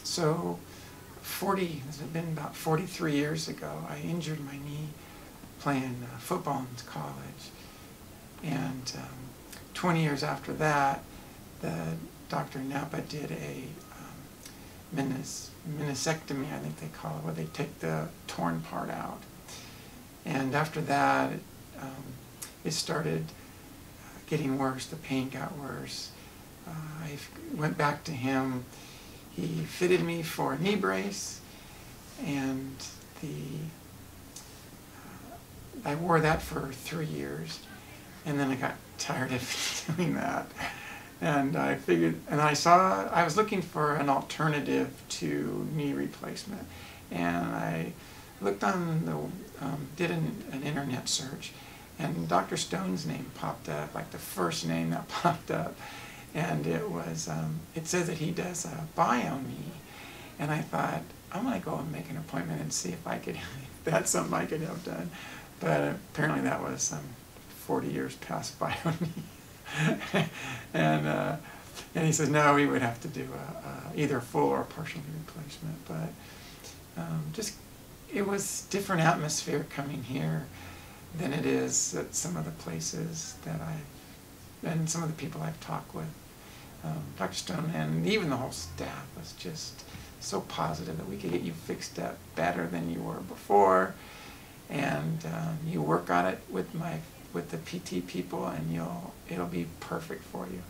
So it's been about 43 years ago, I injured my knee playing football in college. And 20 years after that, Dr. Napa did a meniscectomy, I think they call it, where they take the torn part out. And after that, it started getting worse. The pain got worse. I went back to him. He fitted me for a knee brace, and I wore that for 3 years, and then I got tired of doing that. And I figured, and I was looking for an alternative to knee replacement, and I looked on did an internet search, and Dr. Stone's name popped up, like the first name that popped up, and it says that he does a bio knee, and I thought, I'm going to go and make an appointment and see if that's something I could have done. But apparently that was 40 years past bio knee. And he said no, we would have to do either full or partial knee replacement. But it was different atmosphere coming here than it is at some of the places that and some of the people I've talked with. Dr. Stone and even the whole staff was just so positive that we could get you fixed up better than you were before, and you work on it with the PT people, and it'll be perfect for you.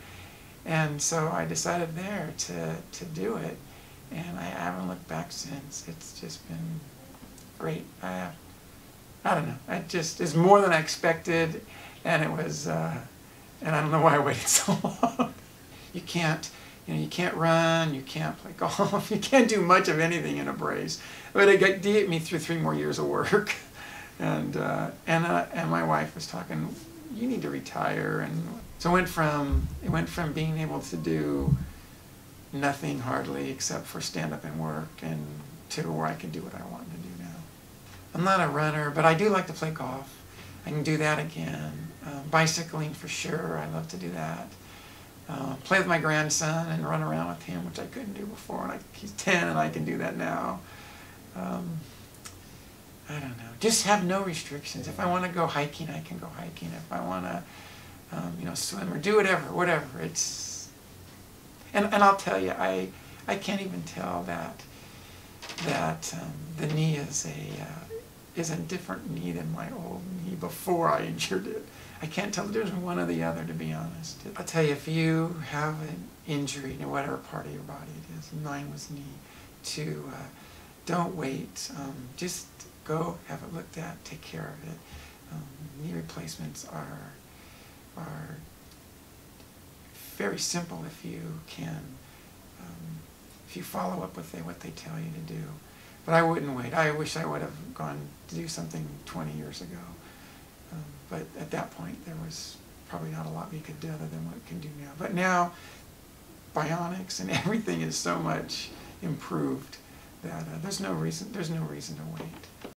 And so I decided there to do it, and I haven't looked back since. It's just been great. I don't know. It's more than I expected, and it was. And I don't know why I waited so long. You can't run, you can't play golf, you can't do much of anything in a brace. But it got me through 3 more years of work. And my wife was talking, you need to retire. And so it went from being able to do nothing hardly except for stand up and work, and to where I can do what I want to do now. I'm not a runner, but I do like to play golf. I can do that again. Bicycling for sure, I love to do that. Play with my grandson and run around with him, which I couldn't do before. And he's 10 and I can do that now. I don't know. Just have no restrictions. If I want to go hiking, I can go hiking. If I want to swim or do whatever. And I'll tell you, I can't even tell that the knee is a different knee than my old knee before I injured it. I can't tell the difference between one or the other, to be honest. I'll tell you, if you have an injury in whatever part of your body it is, mine was knee, don't wait. Just go have it looked at, take care of it. Knee replacements are very simple if you can, if you follow up with what they tell you to do. But I wouldn't wait. I wish I would have gone to do something 20 years ago. But at that point, there was probably not a lot we could do other than what we can do now. But now, bionics and everything is so much improved that there's no reason to wait.